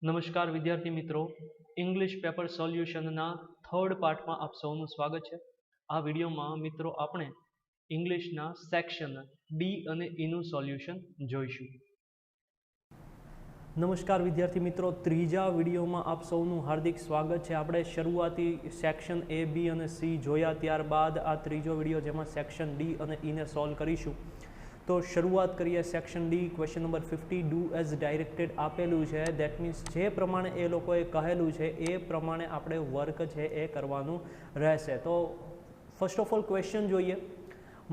નમસ્કાર વિદ્યાર્થી મિત્રો, ઇંગ્લિશ પેપર સોલ્યુશનના થર્ડ પાર્ટમાં આપ સૌનું સ્વાગત છે. આ વિડીયોમાં મિત્રો આપણે ઇંગ્લિશના સેક્શન ડી અને ઈનું સોલ્યુશન જોઈશું. નમસ્કાર વિદ્યાર્થી મિત્રો, ત્રીજા વિડીયોમાં આપ સૌનું હાર્દિક સ્વાગત છે. આપણે શરૂઆતી સેક્શન એ, બી અને સી જોયા, ત્યારબાદ આ ત્રીજો વિડીયો જેમાં સેક્શન ડી અને ઈને સોલ્વ કરીશું. તો શરૂઆત કરીએ section D. Question number 50, do as directed આપેલું છે. દેટ મીન્સ જે પ્રમાણે એ લોકોએ કહેલું છે એ પ્રમાણે આપણે વર્ક છે એ કરવાનું રહેશે. તો ફર્સ્ટ ઓફ ઓલ ક્વેશ્ચન જોઈએ.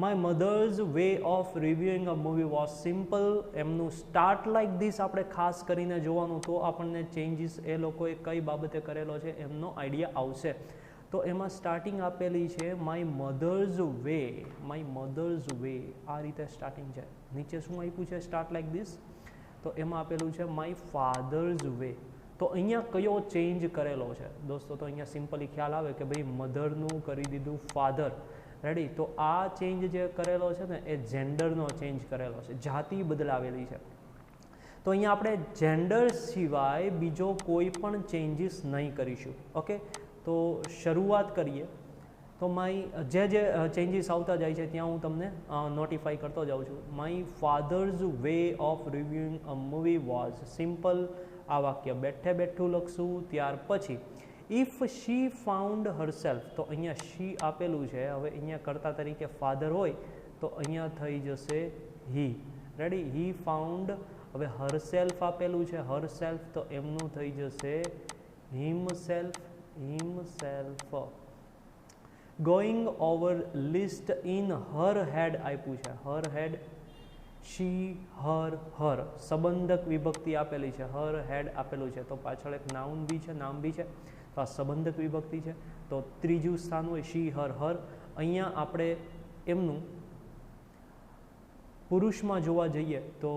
My mother's way of reviewing a movie was simple. એમનું સ્ટાર્ટ લાઇક ધીસ આપણે ખાસ કરીને જોવાનું, તો આપણને ચેન્જીસ એ લોકોએ કઈ બાબતે કરેલો છે એમનો આઈડિયા આવશે. તો એમાં સ્ટાર્ટિંગ આપેલી છે my mother's way. My mother's way આ રીતે સ્ટાર્ટિંગ છે. નીચે શું આપ્યું છે સ્ટાર્ટ લાઈક ધીસ, તો એમાં આપેલું છે માય ફાધર્સ વે. તો અહીંયા કયો ચેન્જ કરેલો છે દોસ્તો? તો અહીંયા સિમ્પલી ખ્યાલ આવે કે ભાઈ મધરનું કરી દીધું ફાધર. રેડી? તો આ ચેન્જ જે કરેલો છે ને એ જેન્ડરનો ચેન્જ કરેલો છે, જાતિ બદલાવેલી છે. તો અહીંયા આપણે જેન્ડર સિવાય બીજો કોઈ પણ ચેન્જીસ નહીં કરીશું. ઓકે, તો શરૂઆત કરીએ. તો માય જે ચેન્જીસ આવતા જાય છે ત્યાં હું તમને નોટિફાઈ કરતો જાઉં છું. My father's way of reviewing a movie was simple. આ વાક્ય બેઠે બેઠું લખશું. ત્યાર પછી ઇફ શી ફાઉન્ડ હરસેલ્ફ, તો અહીંયા શી આપેલું છે. હવે અહીંયા કર્તા તરીકે ફાધર હોય તો અહીંયા થઈ જશે હી. રેડી? હી ફાઉન્ડ. હવે હરસેલ્ફ આપેલું છે, હરસેલ્ફ, તો એમનું થઈ જશે himself. himself. Going over list in her head આપ્યું છે. her head, she, her. સંબંધક વિભક્તિ આપેલી છે. her head આપેલું છે તો પાછળ એક નાઉન બી છે, નામ બી છે, તો આ સંબંધક વિભક્તિ છે. તો ત્રીજું સ્થાન હોય she, her. અહીંયા આપણે એમનું પુરુષમાં જોવા જઈએ તો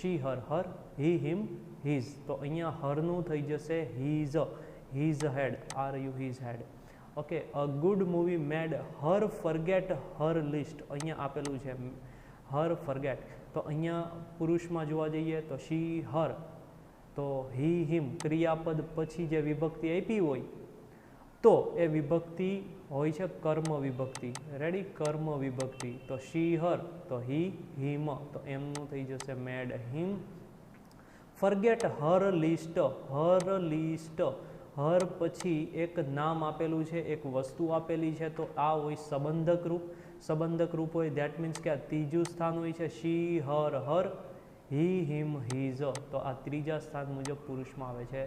she, her, he, him, his. તો અહીંયા હરનું થઈ જશે his. his head, his head. Okay, a good movie made her forget her list. અહીંયા આપેલું છે her forget. તો અહીંયા પુરુષમાં જોવા જઈએ તો she, her, તો he, him. ક્રિયાપદ પછી જે વિભક્તિ આપી હોય તો એ વિભક્તિ હોય છે કર્મ વિભક્તિ. રેડી? કર્મ વિભક્તિ. તો she, her, તો he, him, તો એમનું થઈ જશે made him forget her list. her list. હર પછી એક નામ આપેલું છે, એક વસ્તુ આપેલી છે, તો આ હોય સંબંધક રૂપ. સંબંધક રૂપ હોય દેટ મીન્સ કે આ ત્રીજું સ્થાન હોય છે શી, હર, હર, હી, હિમ, હીઝ. તો આ ત્રીજા સ્થાન મુજબ પુરુષમાં આવે છે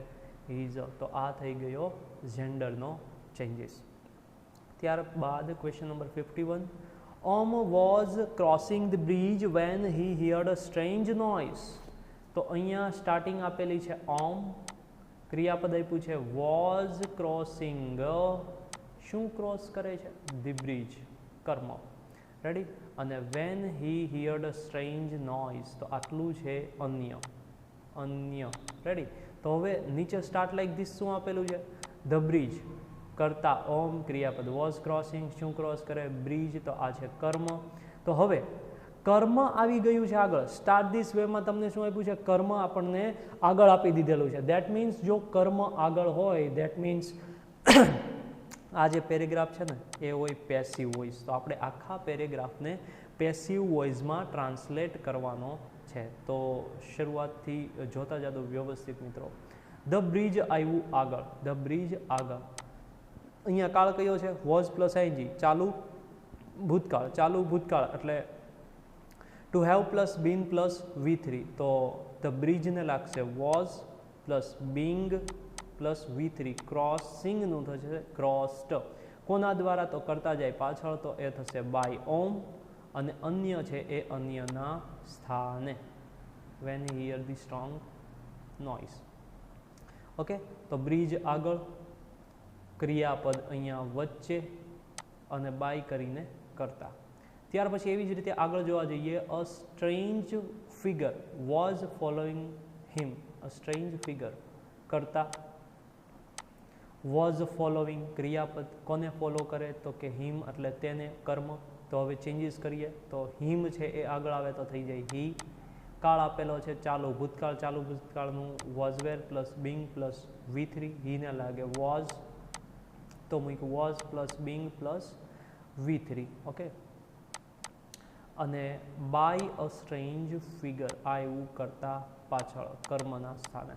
હીઝ. તો આ થઈ ગયો જેન્ડરનો ચેન્જીસ. ત્યારબાદ question number 51. Om was crossing the bridge when he heard a strange noise. તો અહીંયા સ્ટાર્ટિંગ આપેલી છે ઓમ, ક્રિયાપદ આપ્યું છે વોઝ ક્રોસિંગ. શું ક્રોસ કરે છે? ધી બ્રિજ, કર્મ. રેડી? અને when he heard a strange noise, તો આટલું છે અન્ય. અન્ય. રેડી? તો હવે નીચે સ્ટાર્ટ લાઈક ધીસ શું આપેલું છે? The bridge. કરતા ઓમ, ક્રિયાપદ વોઝ ક્રોસિંગ, શું ક્રોસ કરે? બ્રિજ. તો આ છે કર્મ. તો હવે કર્મ આવી ગયું છે આગળ. સ્ટાર્ટ ધીસ વેમાં તમને શું આપ્યું છે? કર્મ આપણને આગળ આપી દીધેલું છે. દેટ મીન્સ જો કર્મ આગળ હોય દેટ મીન્સ આ જે પેરેગ્રાફ છે ને એ હોય પેસિવ વોઇસ. તો આપણે આખા પેરેગ્રાફને પેસિવ વોઇસમાં ટ્રાન્સલેટ કરવાનો છે. તો શરૂઆતથી જોતા જાદો વ્યવસ્થિત મિત્રો. ધ બ્રિજ આવ્યું આગળ. ધ બ્રિજ આગળ. અહીંયા કાળ કયો છે? Was plus ING. ચાલુ ભૂતકાળ. ચાલુ ભૂતકાળ એટલે to have plus bin plus V3. તો ધ બ્રિજને લાગશે was plus being plus V3. ક્રોસિંગનું થશે ક્રોસ્ડ. કોના દ્વારા? તો કરતા જાય પાછળ, તો એ થશે બાય ઓમ. અને અન્ય છે એ અન્યના સ્થાને. When hear the strong noise. Okay, તો બ્રિજ આગળ, ક્રિયાપદ અહીંયા વચ્ચે અને બાય કરીને કરતા. ત્યાર પછી એવી જ રીતે આગળ જોવા જઈએ. A strange figure was following him. A strange figure કરતા વોઝ ફોલોઈંગ, ક્રિયાપદ કોને ફોલો કરે? તો કે હિમ એટલે તેને, કર્મ. તો હવે ચેન્જીસ કરીએ તો હિમ છે એ આગળ આવે તો થઈ જાય હી. કાળ આપેલો છે ચાલુ ભૂતકાળ, ચાલુ ભૂતકાળનું was were plus being plus V3, હીને લાગે વોઝ તો મૂક્યું was plus being plus V3. Okay, અને બાય અ સ્ટ્રેન્જ ફિગર આવ્યું કરતા પાછળ કર્મના સ્થાને.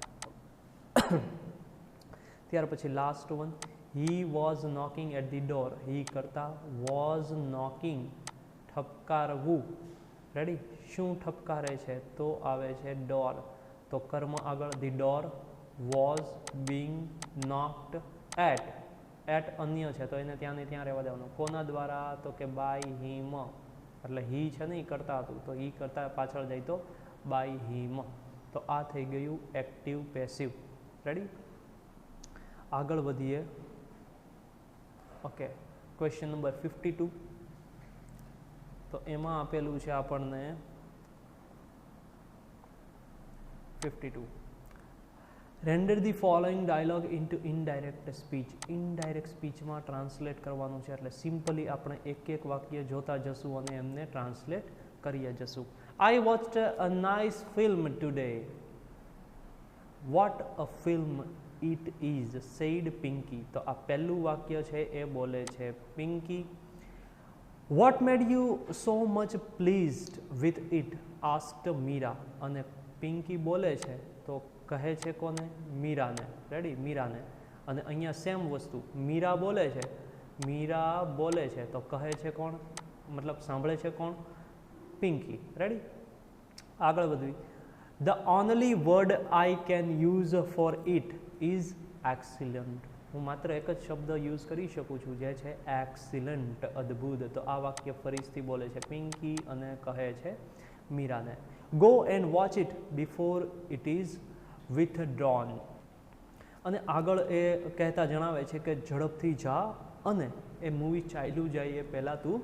ત્યાર પછી last one, he was knocking at the door, he કરતા વોઝ નોકિંગ ઠપકારવું. રેડી, શું ઠપકારે છે તો આવે છે ડોર, તો કર્મ આગળ the door was being knocked at, at અન્ય છે તો એને ત્યાં ને ત્યાં રહેવા દેવાનું. કોના દ્વારા તો કે બાય હિમ, એટલે હી છે ને એ કરતા હતું તો ઈ કરતા પાછળ જાય તો બાય હિમ. તો આ થઈ ગયું એક્ટિવ પેસિવ. રેડી, આગળ વધીએ. Okay, question number 52. તો એમાં આપેલું છે આપણને 52, render the following dialogue into indirect speech. Indirect સ્પીચમાં ટ્રાન્સલેટ કરવાનું છે, એટલે સિમ્પલી આપણે એક એક વાક્ય જોતા જશું અને એમને ટ્રાન્સલેટ કરીએ જશું. I watched a nice film today. What a film it is said Pinky. તો આ પહેલું વાક્ય છે એ બોલે છે Pinky. What made you so much pleased with it asked Meera. અને પિંકી બોલે છે તો કહે છે કોને? મીરાને. રેડી, મીરાને. અને અહીંયા સેમ વસ્તુ મીરા બોલે છે, મીરા બોલે છે તો કહે છે કોણ? મતલબ સાંભળે છે કોણ? પિંકી. રેડી, આગળ વધવી. The only word I can use for it is excellent. હું માત્ર એક જ શબ્દ યુઝ કરી શકું છું જે છે એક્સિલન્ટ, અદ્ભુત. તો આ વાક્ય ફરીથી બોલે છે પિંકી અને કહે છે મીરાને. Go and watch it before it is withdrawn. અને આગળ એ કહેતા જણાવે છે કે ઝડપથી જા અને એ મૂવી ચાલ્યું જાય એ પહેલાં તું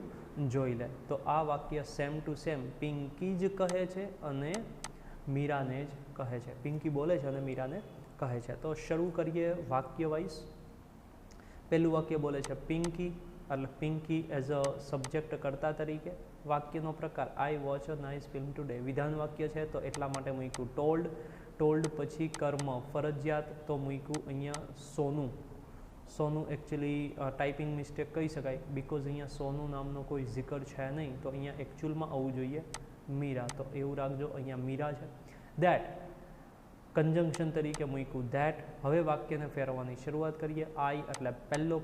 જોઈ લે. તો આ વાક્ય સેમ ટુ સેમ પિંકી જ કહે છે અને મીરાને જ કહે છે. પિંકી બોલે છે અને મીરાને કહે છે. તો શરૂ કરીએ વાક્ય વાઇઝ. પહેલું વાક્ય બોલે છે પિંકી, એટલે પિંકી એઝ અ સબ્જેક્ટ કર્તા તરીકે. વાક્યનો પ્રકાર આઈ watch a nice film today. વિધાન વાક્ય છે તો એટલા માટે મૂક્યું ટોલ્ડ. ટોલ્ડ પછી કર્મ ફરજિયાત તો મૂક્યું અહીંયા સોનું. સોનું એકચ્યુઅલી ટાઈપિંગ મિસ્ટેક કહી શકાય, બિકોઝ અહીંયા સોનું નામનો કોઈ જિકર છે નહીં, તો અહીંયા એકચ્યુઅલમાં આવવું જોઈએ મીરા. તો એવું રાખજો, અહીંયા મીરા છે. ધેટ કન્જંક્શન તરીકે મૂક્યું ધેટ. હવે વાક્યને ફેરવવાની શરૂઆત કરીએ. આઈ એટલે પહેલો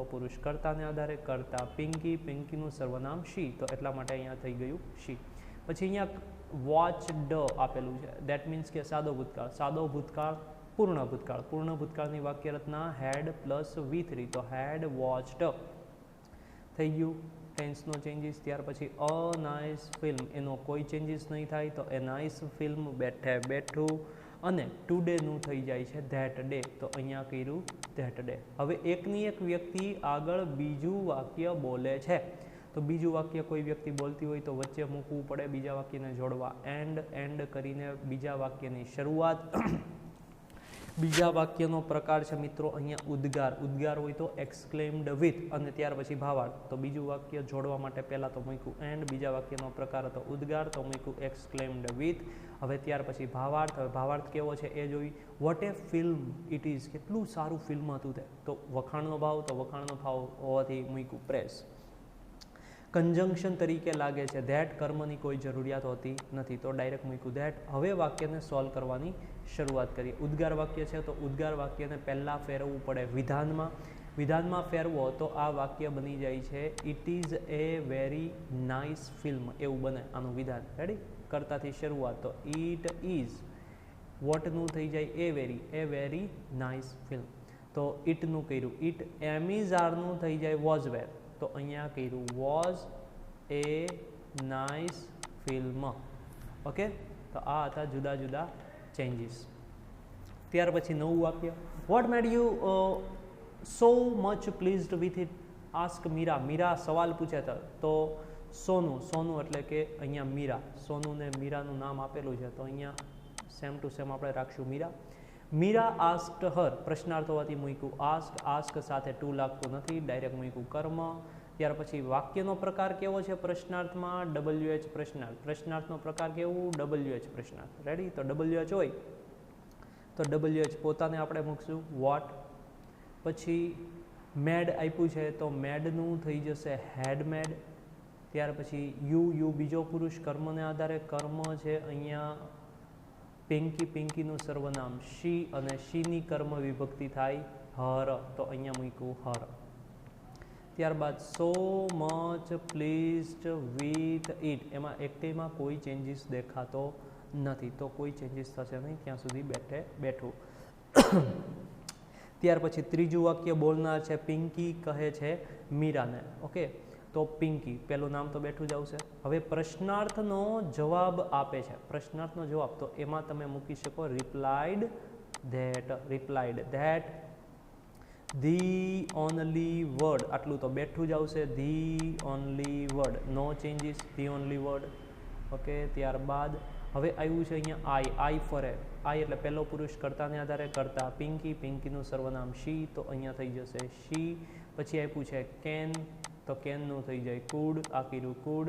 પુરુષ કર્તાને આધારે, કરતા પિંકી, પિંકીનું સર્વનામ શી, તો એટલા માટે અહીંયા થઈ ગયું શી. પછી અહીંયા વોચડ આપેલું છે, દેટ મીન્સ કે સાદો ભૂતકાળ. સાદો ભૂતકાળ, પૂર્ણ ભૂતકાળ. પૂર્ણ ભૂતકાળની વાક્ય રચના હેડ પ્લસ V3, તો હેડ વોચડ થઈ ગયું. ટેન્સનો ચેન્જીસ. ત્યાર પછી અ નાઇસ ફિલ્મ, એનો કોઈ ચેન્જીસ નહીં થાય તો એ નાઇસ ફિલ્મ, બેઠે બેઠું. અને ટુડેનું થઈ જાય છે ધેટ ડે, તો અહીંયા કર્યું ધેટ ડે. હવે એકની એક વ્યક્તિ આગળ બીજું વાક્ય બોલે છે, તો બીજું વાક્ય કોઈ વ્યક્તિ બોલતી હોય તો વચ્ચે મૂકવું પડે બીજા વાક્યને જોડવા. એન્ડ કરીને બીજા વાક્યની શરૂઆત. બીજા વાક્યનો પ્રકાર છે મિત્રો અહીંયા ઉદ્ગાર. ઉદ્ગાર હોય તો એક્સક્લેમ્ડ વિથ અને ત્યાર પછી ભાવાર્થ. તો બીજું વાક્ય જોડવા માટે પહેલાં તો મૂક્યું એન્ડ, બીજા વાક્યનો પ્રકાર હતો ઉદ્ગાર તો મૂક્યું એક્સક્લેમ્ડ વિથ. હવે ત્યાર પછી ભાવાર્થ. હવે ભાવાર્થ કેવો છે એ જોઈ. What a film it is, કેટલું સારું ફિલ્મ હતું તે. તો વખાણનો ભાવ, તો વખાણનો ભાવ હોવાથી મૂક્યું પ્રેસ. કન્જંક્શન તરીકે લાગે છે ધેટ, કર્મની કોઈ જરૂરિયાત હોતી નથી તો ડાયરેક્ટ મૂક્યું ધેટ. હવે વાક્યને સોલ્વ કરવાની શરૂઆત કરીએ. ઉદ્ગાર વાક્ય છે તો ઉદ્ગાર વાક્યને પહેલાં ફેરવવું પડે વિધાનમાં. વિધાનમાં ફેરવો તો આ વાક્ય બની જાય છે it is A very nice film, એવું બને આનું વિધાન. રેડી, કરતાથી શરૂઆત. તો ઇટ ઇઝ વોટનું થઈ જાય એ વેરી નાઇસ ફિલ્મ, તો ઇટનું કર્યું ઇટ. એમિઝારનું થઈ જાય વોઝ વેર, તો અહીંયા કર્યું was a nice film. Okay, તો આ હતા જુદા જુદા ચેન્જીસ. ત્યાર પછી નવું વાક્ય. What made you so much pleased with it ask Meera. Meera સવાલ પૂછે તો સોનું એટલે કે અહીંયા મીરા. સોનું ને મીરાનું નામ આપેલું છે તો અહીંયા સેમ ટુ સેમ આપણે રાખશું મીરા. મીરા આસ્ક્ડ હર, પ્રશ્નાર્થ હોવાથી મૂક્યું આસ્ક. આસ્ક સાથે ટુ લાગતું નથી, ડાયરેક્ટ મૂક્યું કર્મ. ત્યાર પછી વાક્યનો પ્રકાર કેવો છે પ્રશ્નાર્થમાં WH પ્રશ્નાર્થ. પ્રશ્નાર્થનો પ્રકાર કેવું WH પ્રશ્નાર્થ. રેડી? તો WH હોય તો WH પોતાને આપણે મૂકશું વોટ. પછી મેડ આપ્યું છે તો મેડનું થઈ જશે હેડ મેડ. ત્યાર પછી યુ બીજો પુરુષ કર્મને આધારે કર્મ છે અહીંયા પિંકીનું સર્વનામ શી અને શીની કર્મ વિભક્તિ થાય હર તો અહીંયા મૂક્યું હર. ત્યારબાદ સો મચ પ્લીઝડ વિથ ઇટ એમાં એકમાં કોઈ ચેન્જીસ દેખાતો નથી તો કોઈ ચેન્જીસ થશે નહીં ત્યાં સુધી બેઠું. ત્યાર પછી ત્રીજું વાક્ય બોલનાર છે પિંકી કહે છે મીરાને. ઓકે તો પિંકી પહેલું નામ તો બેઠું જ આવશે. હવે પ્રશ્નાર્થનો જવાબ આપે છે. પ્રશ્નાર્થનો જવાબ તો એમાં તમે મૂકી શકો replied that the only word આટલું તો બેઠું જ આવશે the only word no changes the only word. Okay ત્યારબાદ હવે આવ્યું છે અહીંયા આઈ ફરે. આઈ એટલે પહેલો પુરુષ કર્તાને આધારે કર્તા પિંકીનું સર્વનામ શી તો અહીંયા થઈ જશે શી. પછી આપ્યું છે કેન તો કેનનું થઈ જાય કુડ આ કીધું કુડ.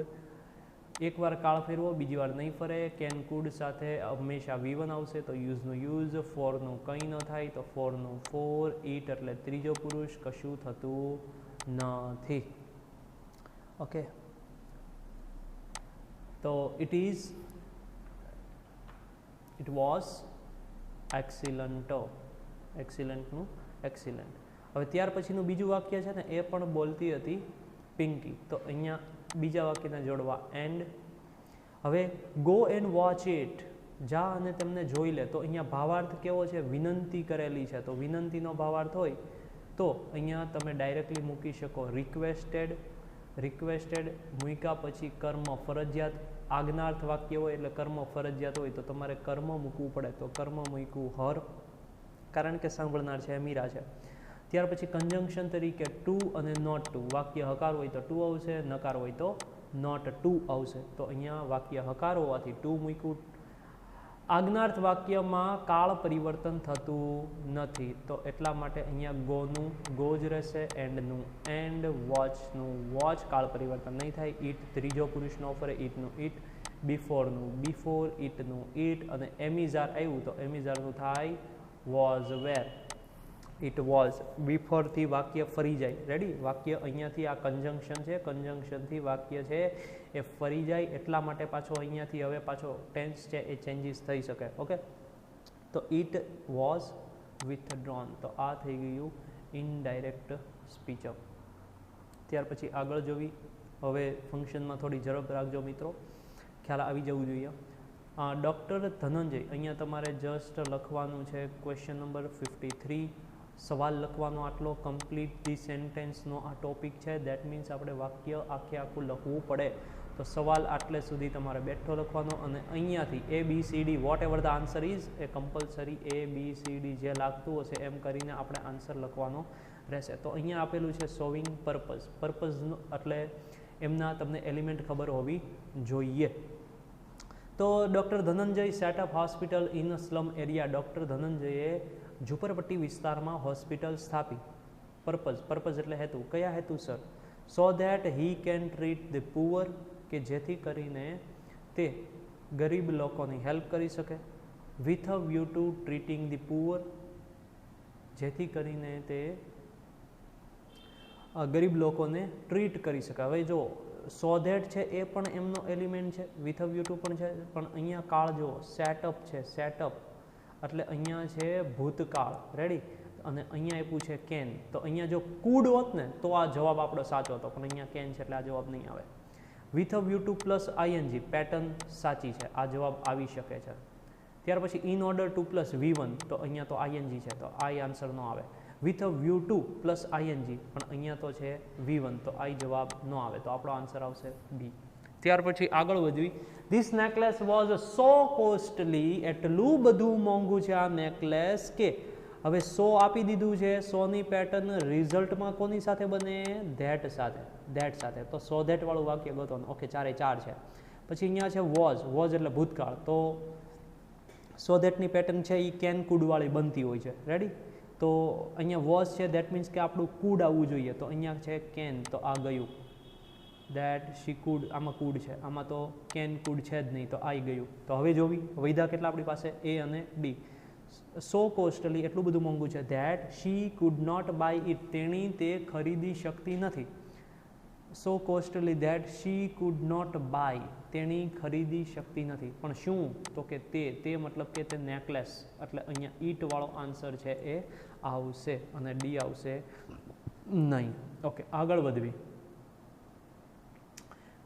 એકવાર કાળ ફેરવો બીજી વાર નહીં ફરે. કેન કુડ સાથે હંમેશા V1 આવશે તો યુઝનું યુઝ. ફોરનું કંઈ ન થાય તો ફોરનું ફોર. ઈટ એટલે ત્રીજો પુરુષ કશું થતું નથી. ઓકે તો ઇટ વોઝ એક્સિલન્ટનું એક્સિલન્ટ. હવે ત્યાર પછીનું બીજું વાક્ય છે ને એ પણ બોલતી હતી પિંકી તો અહીંયા બીજા વાક્યને જોડવા એન્ડ. હવે ગો એન્ડ વોચ ઇટ જા અને તેમને જોઈ લે તો અહીંયા ભાવાર્થ કેવો છે વિનંતી કરેલી છે તો વિનંતીનો ભાવાર્થ હોય તો અહીંયા તમે ડાયરેક્ટલી મૂકી શકો રિક્વેસ્ટેડ મૂક્યા પછી કર્મ ફરજિયાત આજ્ઞાર્થ વાક્ય હોય એટલે કર્મ ફરજિયાત હોય તો તમારે કર્મ મૂકવું પડે તો કર્મ મૂક્યું હર કારણ કે સાંભળનાર છે મીરા છે. ત્યાર પછી કન્જંક્શન તરીકે ટુ અને નોટ ટુ. વાક્ય હકાર હોય તો ટુ આવશે નકાર હોય તો નોટ ટુ આવશે તો અહીંયા વાક્ય હકાર હોવાથી ટુ મૂક્યું. આજ્ઞાર્થ વાક્યમાં કાળ પરિવર્તન થતું નથી તો એટલા માટે અહીંયા ગોનું ગો જ રહેશે. એન્ડનું એન્ડ. વોચનું વોચ કાળ પરિવર્તન નહીં થાય. ઈટ ત્રીજો પુરુષનો ફરે ઈટનું ઈટ. બિફોરનું બિફોર. ઈટનું ઈટ અને એમિઝાર આવ્યું તો એમિઝારનું થાય વોઝ વેર. It was. બિફોરથી વાક્ય ફરી જાય. રેડી? વાક્ય અહીંયાથી આ કન્જંક્શન છે કન્જંક્શનથી વાક્ય છે એ ફરી જાય એટલા માટે પાછો અહીંયાથી હવે પાછો ટેન્સ છે એ ચેન્જીસ થઈ શકે. ઓકે તો ઇટ વોઝ વિથડ્રોન તો આ થઈ ગયું ઇનડાયરેક્ટ સ્પીચ અપ. ત્યાર પછી આગળ જોવી. હવે ફંક્શનમાં થોડી ઝડપ રાખજો મિત્રો ખ્યાલ આવી જવું જોઈએ. ડૉક્ટર ધનંજય અહીંયા તમારે જસ્ટ લખવાનું છે ક્વેશ્ચન નંબર 53 સવાલ લખવાનો આટલો કમ્પ્લીટ ધી સેન્ટેન્સનો આ ટોપિક છે. દેટ મીન્સ આપણે વાક્ય આખું લખવું પડે તો સવાલ આટલે સુધી તમારે બેઠો લખવાનો અને અહીંયાથી ABCD whatever the answer is a compulsory ABCD જે લાગતું હશે એમ કરીને આપણે આન્સર લખવાનો રહેશે. તો અહીંયા આપેલું છે સોવિંગ પર્પઝ એટલે એમના તમને એલિમેન્ટ ખબર હોવી જોઈએ. તો doctor Dhananjay set up hospital in slum area. Doctor ધનંજયે ઝુંપડપટ્ટી વિસ્તારમાં હોસ્પિટલ સ્થાપી. પર્પઝ એટલે હેતુ. કયા હેતુસર? So that he can treat the poor કે જેથી કરીને તે ગરીબ લોકોની હેલ્પ કરી શકે. With a view to treating the poor જેથી કરીને તે ગરીબ લોકોને ટ્રીટ કરી શકે. હવે જો સો ધેટ છે એ પણ એમનો એલિમેન્ટ છે વિથ અ વ્યૂ ટુ પણ છે પણ અહીંયા કાળ જુઓ સેટઅપ છે સેટઅપ એટલે અહીંયા છે ભૂતકાળ. રેડી? અને અહીંયા આપ્યું છે કેન તો અહીંયા જો કુડ હોત ને તો આ જવાબ આપણો સાચો હતો પણ અહીંયા કેન છે એટલે આ જવાબ નહીં આવે. With a view two plus ING pattern સાચી છે આ જવાબ આવી શકે છે. ત્યાર પછી in order to plus V1 તો અહીંયા તો ING છે તો આ આન્સર ન આવે. With a view two plus ING પણ અહીંયા તો છે V1 તો આ જવાબ ન આવે તો આપણો આન્સર આવશે B. ત્યાર પછી આગળ વધવી. This necklace was so costly. એટલું બધું મોંઘું છે આ નેકલેસ કે હવે સો આપી દીધું છે. સોની પેટર્ન રિઝલ્ટમાં કોની સાથે બને? ધેટ સાથે તો સો ધેટ વાળું વાક્ય ગોતવાનું. ઓકે 4 એ 4 છે. પછી અહીંયા છે વોઝ એટલે ભૂતકાળ તો સો ધેટની પેટર્ન છે એ કેન કુડ વાળી બનતી હોય છે. રેડી? તો અહીંયા વોઝ છે દેટ મીન્સ કે આપણું કુડ આવવું જોઈએ, તો અહીંયા છે કેન, તો આ ગયું. દેટ શી કુડ, આમાં કુડ છે, આમાં તો કેન કુડ છે જ નહીં, તો આવી ગયું. તો હવે જોવી વૈધા કેટલા આપણી પાસે એ અને ડી. સો કોસ્ટલી એટલું બધું મોંઘું છે. That she could not buy it, તેણી તે ખરીદી શકતી નથી. So costly that she could not buy, તેણી ખરીદી શકતી નથી. પણ શું, તો કે તે મતલબ કે તે નેકલેસ, એટલે અહીંયા ઈટ વાળો આન્સર છે એ આવશે અને ડી આવશે નહીં. ઓકે, આગળ વધવી.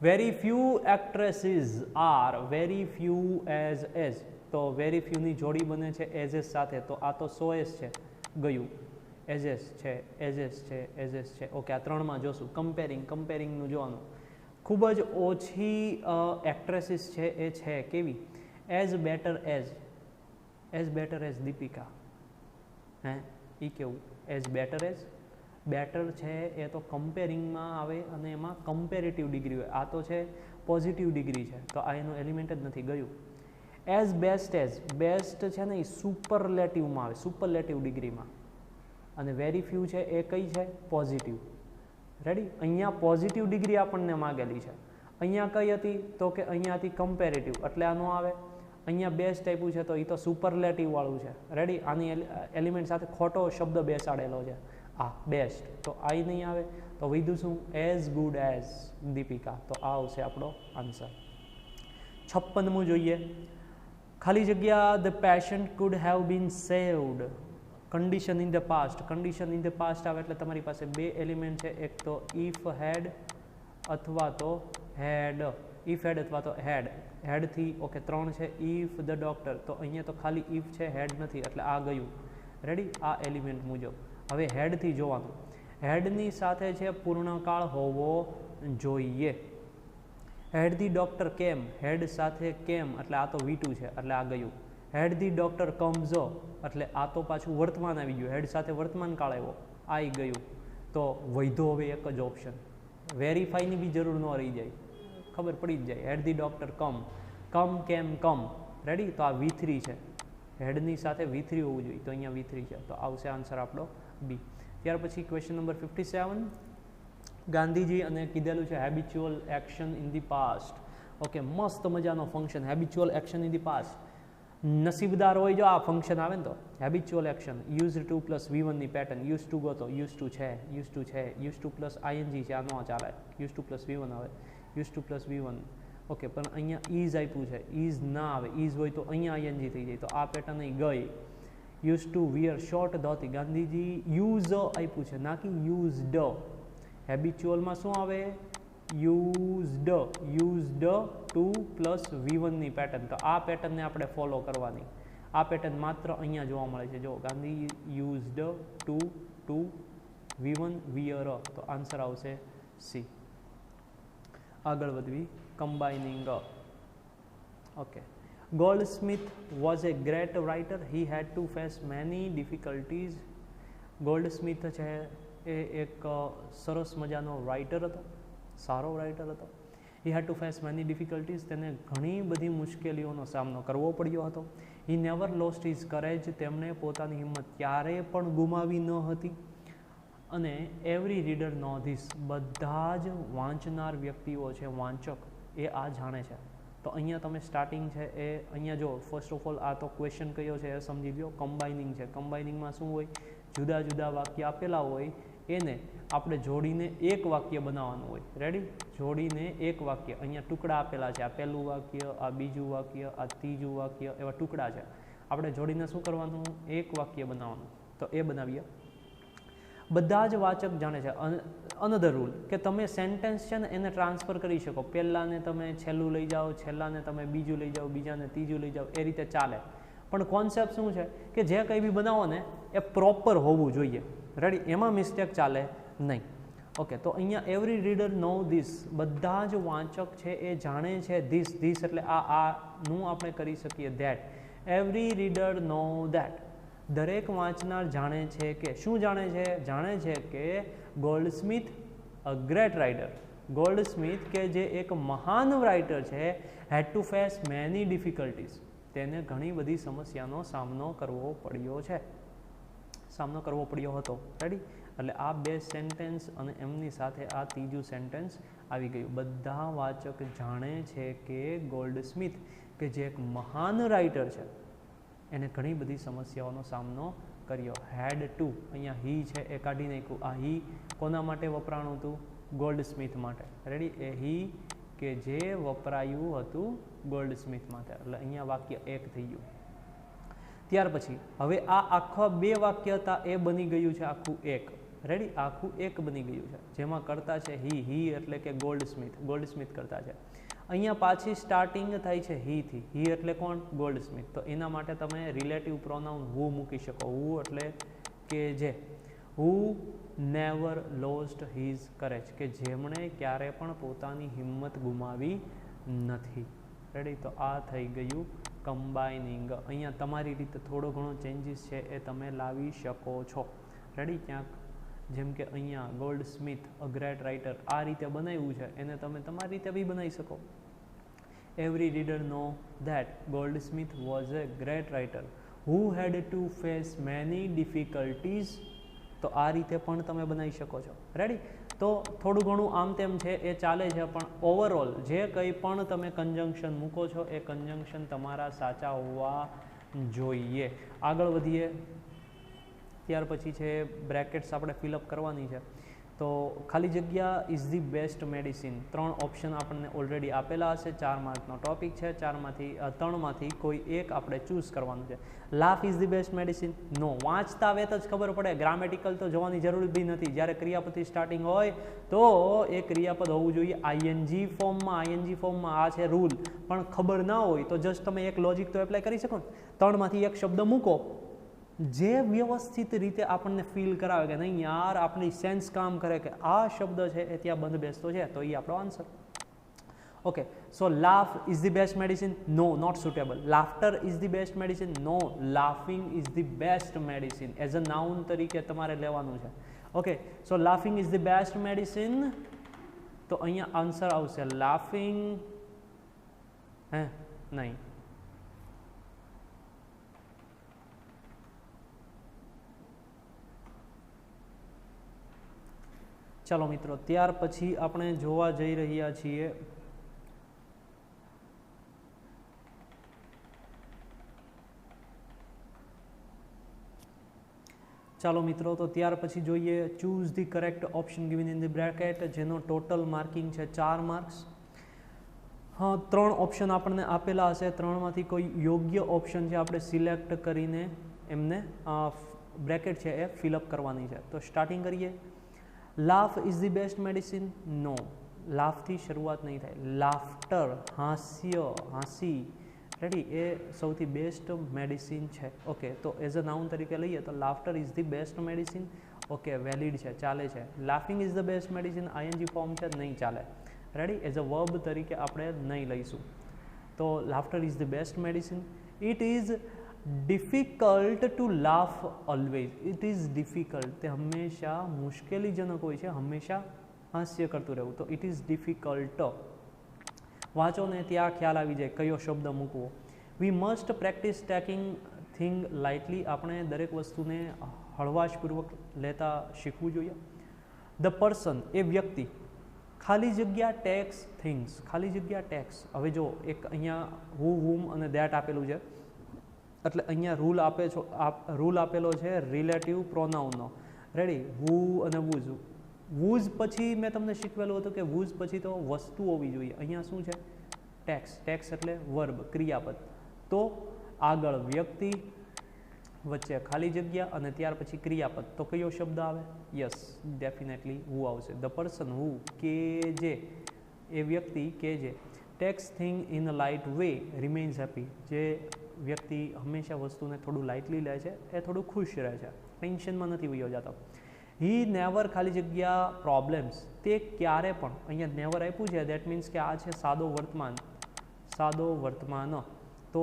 Very few actresses are very few as. તો વેરી ફ્યુની જોડી બને છે એઝ સાથે, તો આ તો સોએસ છે, ગયું. એઝેસ છે, એઝેસ છે, એઝેસ છે. ઓકે, આ ત્રણમાં જોશું. કમ્પેરિંગનું જોવાનું. ખૂબ જ ઓછી એક્ટ્રેસીસ છે એ છે કેવી, એઝ બેટર એઝ દીપિકા. હે એ કેવું, એઝ બેટર છે એ તો કમ્પેરિંગમાં આવે અને એમાં કમ્પેરેટિવ ડિગ્રી હોય. આ તો છે પોઝિટિવ ડિગ્રી છે, તો આ એનો એલિમેન્ટ જ નથી, ગયું. એઝ બેસ્ટ છે ને એ સુપરલેટિવમાં આવે, સુપરલેટિવ ડિગ્રીમાં. અને વેરી ફ્યુ છે એ કઈ છે, પોઝિટિવ. રેડી, અહીંયા પોઝિટિવ ડિગ્રી આપણને માગેલી છે. અહીંયા કઈ હતી, તો કે અહીંયા હતી કમ્પેરેટિવ, એટલે આનો આવે. અહીંયા બેસ્ટ આપ્યું છે તો એ તો સુપરલેટિવ વાળું છે. રેડી, આની એલિમેન્ટ સાથે ખોટો શબ્દ બેસાડેલો છે, આ બેસ્ટ, તો આ નહીં આવે. તો વિધું શું, એઝ ગુડ એઝ દીપિકા, તો આ આવશે આપણો આન્સર. 56મું જોઈએ. ખાલી જગ્યા the patient could have been saved. Condition in the past. Condition in the past આવે એટલે તમારી પાસે બે એલિમેન્ટ છે, એક તો ઇફ હેડ અથવા તો હેડ. ઇફ હેડ અથવા તો હેડ. હેડથી ઓકે 3 છે. ઇફ ધ ડોક્ટર, તો અહીંયા તો ખાલી ઇફ છે, હેડ નથી, એટલે આ ગયું. રેડી, આ એલિમેન્ટ મુજબ. હવે હેડથી જોવાનું. હેડની સાથે છે પૂર્ણકાળ હોવો જોઈએ. હેડ ધી ડોક્ટર કેમ, હેડ સાથે કેમ, એટલે આ તો V2 છે, એટલે આ ગયું. હેડ ધી ડોક્ટર કમ્સ, એટલે આ તો પાછું વર્તમાન આવી ગયું, હેડ સાથે વર્તમાન કાળ આવ્યો, આવી ગયું. તો વૈધો હવે એક જ ઓપ્શન. વેરીફાઈની બી જરૂર ન રહી જાય, ખબર પડી જ જાય. હેડ ધી ડોક્ટર કમ કેમ કમ. રેડી, તો આ V3 છે, હેડની સાથે V3 હોવું જોઈએ, તો અહીંયા V3 છે, તો આવશે આન્સર આપણો બી. ત્યાર પછી ક્વેશ્ચન નંબર 57. ગાંધીજી અને કીધેલું છે habitual action in the past. Okay, મસ્ત મજાનો function, habitual action in the past. નસીબદાર હોય જો આ ફંક્શન આવે ને તો habitual action use to plus V1 ની પેટર્ન. યુઝ ટુ ગોતો, યુઝ ટુ છે, યુઝ ટુ પ્લસ ING છે, આ નો ચાલે, યુઝ ટુ પ્લસ V1 આવે, use to plus V1. Okay, પણ અહીંયા ઇઝ આપ્યું છે, ઇઝ ના આવે, ઇઝ હોય તો અહીંયા ING થઈ જાય, તો આ પેટર્ન અહીં ગઈ. Use to wear short dhoti. Gandhiji use આપ્યું છે, ના કે યુઝડ. હેબિચ્યુઅલમાં શું આવે, યુઝડ ટુ પ્લસ V1 ની પેટર્ન. તો આ પેટર્નને આપણે ફોલો કરવાની. આ પેટર્ન માત્ર અહીંયા જોવા મળે છે. જો Gandhi used to V1 wear, તો આન્સર આવશે C. આગળ વધવી. Combining. Okay, Goldsmith was a great writer. He had to face many difficulties. Goldsmith છે એ એક સરસ મજાનો રાઇટર હતો, સારો રાઇટર હતો. હી had to face many difficulties. તેને ઘણી બધી મુશ્કેલીઓનો સામનો કરવો પડ્યો હતો. He never lost his courage. તેમણે પોતાની હિંમત ક્યારેય પણ ગુમાવી ન હતી. અને એવરી રીડર નો ધીસ. બધા જ વાંચનાર વ્યક્તિઓ છે, વાંચક, એ આ જાણે છે. તો અહીંયા તમે સ્ટાર્ટિંગ છે એ અહીંયા જો ફર્સ્ટ ઓફ ઓલ આ તો ક્વેશ્ચન કયો છે એ સમજી લો. કમ્બાઇનિંગ છે. કમ્બાઇનિંગમાં શું હોય, જુદા જુદા વાક્ય આપેલા હોય એને આપણે જોડીને એક વાક્ય બનાવવાનું હોય. રેડી, જોડીને એક વાક્ય. અહીંયા ટુકડા આપેલા છે, આ પહેલું વાક્ય, આ બીજું વાક્ય, આ ત્રીજું વાક્ય, એવા ટુકડા છે. આપણે જોડીને શું કરવાનું, એક વાક્ય બનાવવાનું. તો એ બનાવીએ. બધા જ વાચક જાણે છે. અનધર રૂલ કે તમે સેન્ટેન્સ છે ને એને ટ્રાન્સફર કરી શકો. પહેલાંને તમે છેલ્લું લઈ જાઓ, છેલ્લાને તમે બીજું લઈ જાઓ, બીજાને ત્રીજું લઈ જાઓ, એ રીતે ચાલે. પણ કોન્સેપ્ટ શું છે કે જે કંઈ બી બનાવો ને એ પ્રોપર હોવું જોઈએ. રેડી, એમાં મિસ્ટેક ચાલે નહીં. ઓકે, તો અહીંયા એવરી રીડર નો ધીસ. બધા જ વાંચક છે એ જાણે છે. ધીસ એટલે આનું આપણે કરી શકીએ that. Every reader know that. દરેક વાંચનાર જાણે છે કે શું જાણે છે, જાણે છે કે ગોલ્ડસ્મિથ અ ગ્રેટ રાઇટર. ગોલ્ડસ્મિથ કે જે એક મહાન રાઇટર છે, હેડ ટુ ફેસ મેની ડિફિકલ્ટીઝ. તેને ઘણી બધી સમસ્યાનો સામનો કરવો પડ્યો છે. સામનો કરવો પડ્યો હતો. રેડી? એટલે આ બે સેન્ટેન્સ અને એમની સાથે આ ત્રીજું સેન્ટેન્સ આવી ગયું. બધા વાચક જાણે છે કે ગોલ્ડસ્મિથ કે જે એક મહાન રાઇટર છે એને ઘણી બધી સમસ્યાઓનો સામનો કર્યો. હેડ ટુ, અહીંયા હી છે એ કાઢી નાખ્યું. આ હી કોના માટે વપરાણું હતું? ગોલ્ડસ્મિથ માટે. રેડી? એ હી કે જે વપરાયું હતું ગોલ્ડસ્મિથ માટે. એટલે અહીંયા વાક્ય એક થઈ ગયું. ત્યાર પછી હવે આ આખા બે વાક્ય હતા એ બની ગયું છે આખું એક. રેડી? આખું એક બની ગયું છે જેમાં કરતા છે હી એટલે કે ગોલ્ડસ્મિથ કરતા છે. અહીંયા પાછી સ્ટાર્ટિંગ થાય છે હી. હી એટલે કોણ? ગોલ્ડસ્મિથ. તો એના માટે તમે રિલેટિવ પ્રોનાઉન હુ મૂકી શકો. હુ એટલે કે જે. હુ નેવર લોસ્ટ હિઝ કરેજ, કે જેમણે ક્યારે પણ પોતાની હિંમત ગુમાવી નથી. રેડી? તો આ થઈ ગયું કમ્બાઇનિંગ. અહીંયા તમારી રીતે થોડો ઘણો ચેન્જીસ છે એ તમે લાવી શકો છો. રેડી? ક્યાંક જેમ કે અહીંયા ગોલ્ડસ્મિથ અ ગ્રેટ રાઇટર આ રીતે બનાવ્યું છે એને તમે તમારી રીતે બી બનાવી શકો. Every reader know that Goldsmith was a great writer who had to face many difficulties. તો આ રીતે પણ તમે બનાવી શકો છો. રેડી? તો થોડું ઘણું આમ તેમ છે એ ચાલે છે, પણ ઓવરઓલ જે કંઈ પણ તમે કન્જંક્શન મૂકો છો એ કન્જંક્શન તમારા સાચા હોવા જોઈએ. આગળ વધીએ. ત્યાર પછી છે બ્રેકેટ્સ આપણે ફિલઅપ કરવાની છે. તો ખાલી જગ્યા is the best medicine. 3 option આપણને ઓલરેડી આપેલા હશે. 4 માર્કનો ટોપિક છે. 3માંથી કોઈ એક આપણે ચૂઝ કરવાનું છે. Laugh is the best medicine? No. વાંચતા વેત જ ખબર પડે. ગ્રામેટિકલ તો જોવાની જરૂર બી નથી. જ્યારે ક્રિયાપદથી સ્ટાર્ટિંગ હોય તો એ ક્રિયાપદ હોવું જોઈએ આઈએનજી ફોર્મમાં. આ છે રૂલ. પણ ખબર ના હોય તો જસ્ટ તમે એક લોજિક તો એપ્લાય કરી શકો ને. 3માંથી એક શબ્દ મૂકો જે વ્યવસ્થિત રીતે આપણને ફીલ કરાવે કે નહીં યાર આપણી સેન્સ કામ કરે કે આ શબ્દ છે એ ત્યાં બંધ બેસતો છે, તો એ આપણો answer. Okay, so laugh is the best medicine? No, not suitable. Laughter is the best medicine? No, laughing is the best medicine. As a noun તરીકે તમારે લેવાનું છે. Okay, so laughing is the best medicine. તો અહીંયા answer આવશે laughing. નહીં. ચાલો મિત્રો, ત્યાર પછી આપણે જોવા જઈ રહ્યા છીએ ચાલો મિત્રો તો ત્યાર પછી જોઈએ choose the correct option given in the bracket, જેનો ટોટલ માર્કિંગ છે 4 માર્ક્સ. હા, 3 ઓપ્શન આપણને આપેલા હશે. 3માંથી કોઈ યોગ્ય ઓપ્શન છે આપણે સિલેક્ટ કરીને એમને બ્રેકેટ છે એ ફિલઅપ કરવાની છે. તો સ્ટાર્ટિંગ કરીએ. Laugh is the best medicine? No, લાફથી શરૂઆત નહીં થાય. લાફ્ટર, હાંસી. રેડી? એ સૌથી બેસ્ટ મેડિસિન છે. ઓકે, તો એઝ અ નાઉન તરીકે લઈએ તો laughter is the best medicine. Okay, valid છે, ચાલે છે. Laughing is the best medicine, I N G form છે, નહીં ચાલે. રેડી? એઝ અ વર્બ તરીકે આપણે નહીં લઈશું. તો laughter is the best medicine. It is difficult to laugh always. It is difficult, તે હંમેશા મુશ્કેલીજનક હોય છે, હંમેશા હાસ્ય કરતું રહેવું. તો ઇટ ઇઝ ડિફિકલ્ટ. વાંચો ને ત્યાં ખ્યાલ આવી જાય કયો શબ્દ મૂકવો. We must practice taking thing lightly. આપણે દરેક વસ્તુને હળવાશપૂર્વક લેતા શીખવું જોઈએ. ધ પર્સન, એ વ્યક્તિ. ખાલી જગ્યા ટેક્સ થિંગ્સ. ખાલી જગ્યા ટેક્સ. હવે જો એક અહીંયા હુ, હુમ અને ધેટ આપેલું છે, એટલે અહીંયા રૂલ આપેલો છે રિલેટિવ પ્રોનાઉનનો. રેડી? વુ અને વુઝ. વુઝ પછી મેં તમને શીખવેલું હતું કે વુઝ પછી તો વસ્તુ હોવી જોઈએ. અહીંયા શું છે? ટેક્સ. ટેક્સ એટલે વર્બ, ક્રિયાપદ. તો આગળ વ્યક્તિ, વચ્ચે ખાલી જગ્યા અને ત્યાર પછી ક્રિયાપદ. તો કયો શબ્દ આવે? યસ, ડેફિનેટલી હુ આવશે. ધ પર્સન, હુ, કે જે, એ વ્યક્તિ કે જે. Tax thing in a light way remains happy. જે વ્યક્તિ હંમેશા વસ્તુને થોડું લાઇટલી લે છે એ થોડું ખુશ રહે છે, ટેન્શનમાં નથી વયો જતો. હી નેવર ખાલી જગ્યા પ્રોબ્લેમ્સ. તે ક્યારે પણ, અહીંયા નેવર આપ્યું છે, દેટ મીન્સ કે આ છે સાદો વર્તમાન. સાદો વર્તમાન. તો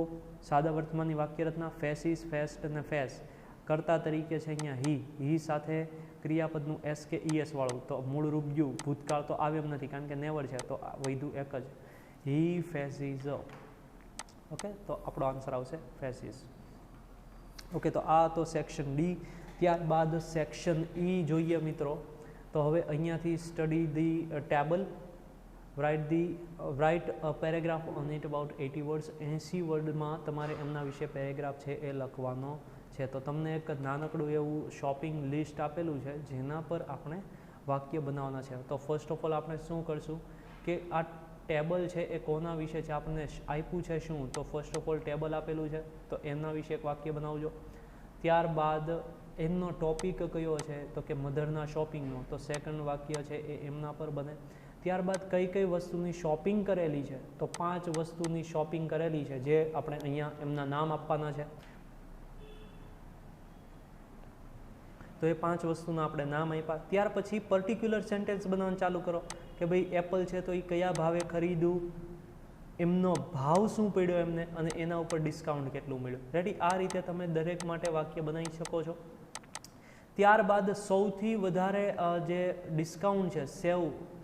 સાદા વર્તમાનની વાક્ય રચના ફેસીસ, ફેસ્ટ અને ફેસ. કર્તા તરીકે છે અહીંયા હી સાથે ક્રિયાપદનું એસ કે ઈએસ વાળું. તો મૂળ રૂપ યુ, ભૂતકાળ તો આવે એમ નથી કારણ કે નેવર છે, તો વૈધું એક જ. હી ફેસીસ. ઓકે, તો આપણો આન્સર આવશે ફેસીસ. ઓકે, તો આ તો સેક્શન ડી. ત્યારબાદ સેક્શન ઈ જોઈએ મિત્રો. તો હવે અહીંયાથી study the table, write a paragraph on it about 80 words. 80 વર્ડમાં તમારે એમના વિશે પેરેગ્રાફ છે એ લખવાનો છે. તો તમને એક નાનકડું એવું શોપિંગ લિસ્ટ આપેલું છે જેના પર આપણે વાક્ય બનાવવાના છે. તો ફર્સ્ટ ઓફ ઓલ આપણે શું કરશું કે આ ટેબલ છે એ કોના વિશે છે આપણને આપ્યું છે શું, તો ફર્સ્ટ ઓફ ઓલ ટેબલ આપેલું છે તો એમના વિશે એક વાક્ય બનાવજો. ત્યારબાદ એમનો ટોપિક કયો છે તો કે મધરના શોપિંગનો, તો સેકન્ડ વાક્ય છે એ એમના પર બને. ત્યારબાદ કઈ કઈ વસ્તુની શોપિંગ કરેલી છે, તો 5 વસ્તુની શોપિંગ કરેલી છે જે આપણે અહીંયા એમના નામ આપવાના છે. તો એ 5 વસ્તુના આપણે નામ આપ્યા. ત્યાર પછી પર્ટિક્યુલર સેન્ટેન્સ બનાવવાનું ચાલુ કરો કે ભાઈ એપલ છે તો એ કયા ભાવે ખરીદું, એમનો ભાવ શું પડ્યો એમને, અને એના ઉપર ડિસ્કાઉન્ટ કેટલું મળ્યું. રેડી, આ રીતે તમે દરેક માટે વાક્ય બનાવી શકો છો. ત્યારબાદ સૌથી વધારે જે ડિસ્કાઉન્ટ છે,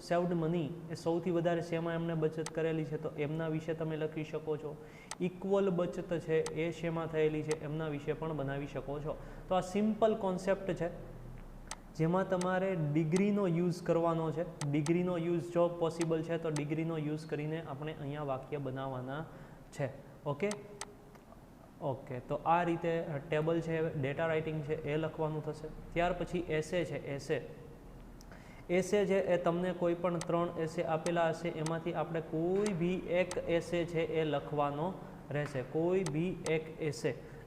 સેવડ મની, એ સૌથી વધારે શેમાં એમને બચત કરેલી છે તો એમના વિશે તમે લખી શકો છો. ઇક્વલ બચત છે એ શેમાં થયેલી છે એમના વિશે પણ બનાવી શકો છો. તો આ સિમ્પલ કોન્સેપ્ટ છે જેમાં તમારે ડિગ્રીનો યુઝ કરવાનો છે. ડિગ્રીનો યુઝ જો પોસિબલ છે તો ડિગ્રીનો યુઝ કરીને આપણે અહીંયા વાક્ય બનાવવાના છે. ઓકે, તો આ રીતે ટેબલ છે, ડેટા રાઇટિંગ છે એ લખવાનું થશે. ત્યાર પછી એસે છે. એસે છે એ તમને કોઈ પણ 3 એસે આપેલા હશે, એમાંથી આપણે કોઈ બી એક એસે છે એ લખવાનો રહેશે. કોઈ બી એક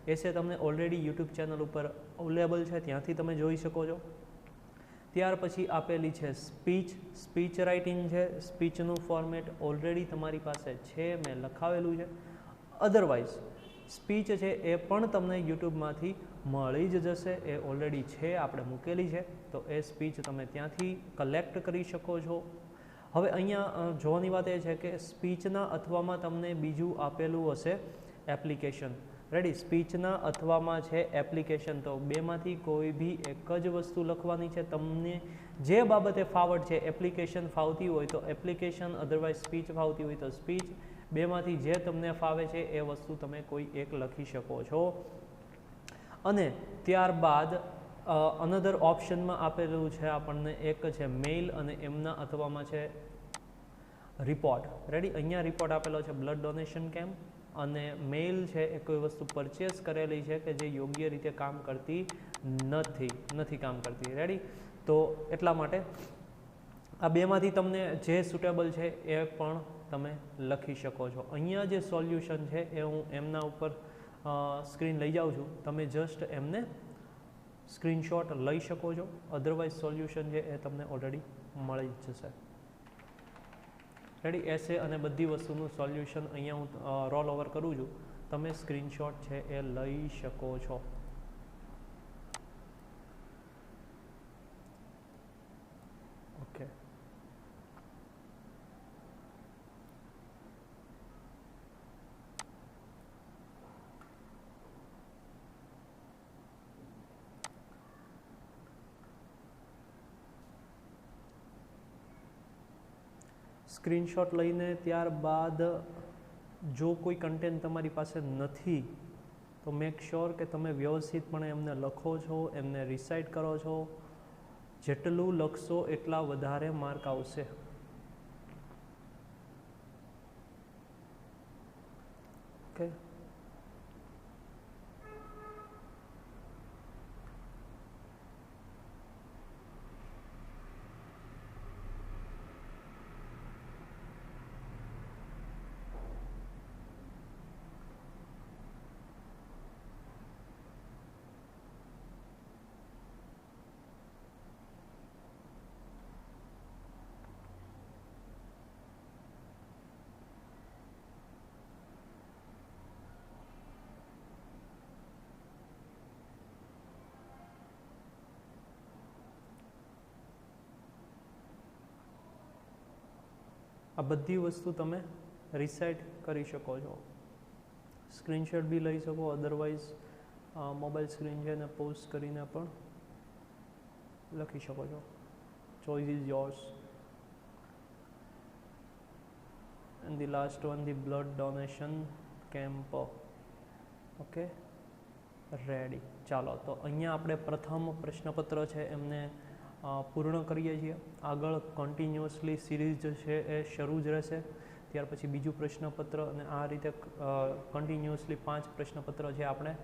એસે તમને ઓલરેડી યુટ્યુબ ચેનલ ઉપર અવેલેબલ છે, ત્યાંથી તમે જોઈ શકો છો. ત્યાર પછી આપેલી છે સ્પીચ રાઇટિંગ છે. સ્પીચનું ફોર્મેટ ઓલરેડી તમારી પાસે છે, મેં લખાવેલું છે. અધરવાઇઝ સ્પીચ છે એ પણ તમને યુટ્યુબમાંથી મળી જ જશે, એ ઓલરેડી છે, આપણે મૂકેલી છે. તો એ સ્પીચ તમે ત્યાંથી કલેક્ટ કરી શકો છો. હવે અહીંયા જોવાની વાત એ છે કે સ્પીચના અથવામાં તમને બીજું આપેલું હશે એપ્લિકેશન. રેડી, સ્પીચના અથવામાં છે એપ્લિકેશન. તો બેમાંથી કોઈ બી એક જ વસ્તુ લખવાની છે. તમને જે બાબતે ફાવટ છે, એપ્લિકેશન ફાવતી હોય તો એપ્લિકેશન, અધરવાઇઝ સ્પીચ ફાવતી હોય તો સ્પીચ, બેમાંથી જે તમને ફાવે છે એ વસ્તુ તમે કોઈ એક લખી શકો છો. અને ત્યારબાદ અનધર ઓપ્શનમાં આપેલું છે આપણને એક છે મેઇલ, અને એમના અથવામાં છે રિપોર્ટ. રેડી, અહીંયા રિપોર્ટ આપેલો છે બ્લડ ડોનેશન કેમ્પ, અને મેઇલ છે એ કોઈ વસ્તુ પરચેસ કરેલી છે કે જે યોગ્ય રીતે કામ કરતી નથી કામ કરતી. રેડી, તો એટલા માટે આ બેમાંથી તમને જે સુટેબલ છે એ પણ તમે લખી શકો છો. અહીંયા જે સોલ્યુશન છે એ હું એમના ઉપર સ્ક્રીન લઈ જાઉં છું, તમે જસ્ટ એમને સ્ક્રીનશોટ લઈ શકો છો. અધરવાઇઝ સોલ્યુશન છે એ તમને ઓલરેડી મળી જ જશે. રેડી, એસે અને બધી વસ્તુનું સોલ્યુશન અહીંયા હું રોલ ઓવર કરું છું, તમે સ્ક્રીનશોટ છે એ લઈ શકો છો. ઓકે, સ્ક્રીનશોટ લઈને ત્યારબાદ જો કોઈ કન્ટેન્ટ તમારી પાસે નથી તો મેક શ્યોર કે તમે વ્યવસ્થિતપણે એમને લખો છો, એમને રિસાઇટ કરો છો. જેટલું લખશો એટલા વધારે માર્ક આવશે. ઓકે, આ બધી વસ્તુ તમે રિસાઇટ કરી શકો છો. સ્ક્રીનશોટ બી લઈ શકો, અધરવાઇઝ મોબાઈલ સ્ક્રીન છે એને પોઝ કરીને પણ લખી શકો છો. Choice is yours. And the last one, the blood donation camp. Okay, ready. ચાલો તો અહીંયા આપણે પ્રથમ પ્રશ્નપત્ર છે એમને પૂર્ણ કરીએ છીએ. આગળ કન્ટિન્યુઅસલી સિરીઝ જે છે એ શરૂ જ રહેશે. ત્યાર પછી બીજું પ્રશ્નપત્ર અને આ રીતે કન્ટિન્યુઅસલી 5 પ્રશ્નપત્ર છે આપણે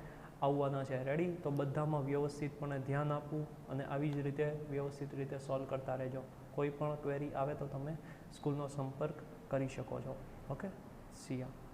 આવવાના છે. રેડી. તો બધામાં વ્યવસ્થિતપણે ધ્યાન આપવું અને આવી જ રીતે વ્યવસ્થિત રીતે સોલ્વ કરતા રહેજો. કોઈ પણ ક્વેરી આવે તો તમે સ્કૂલનો સંપર્ક કરી શકો છો. ઓકે, સિયા.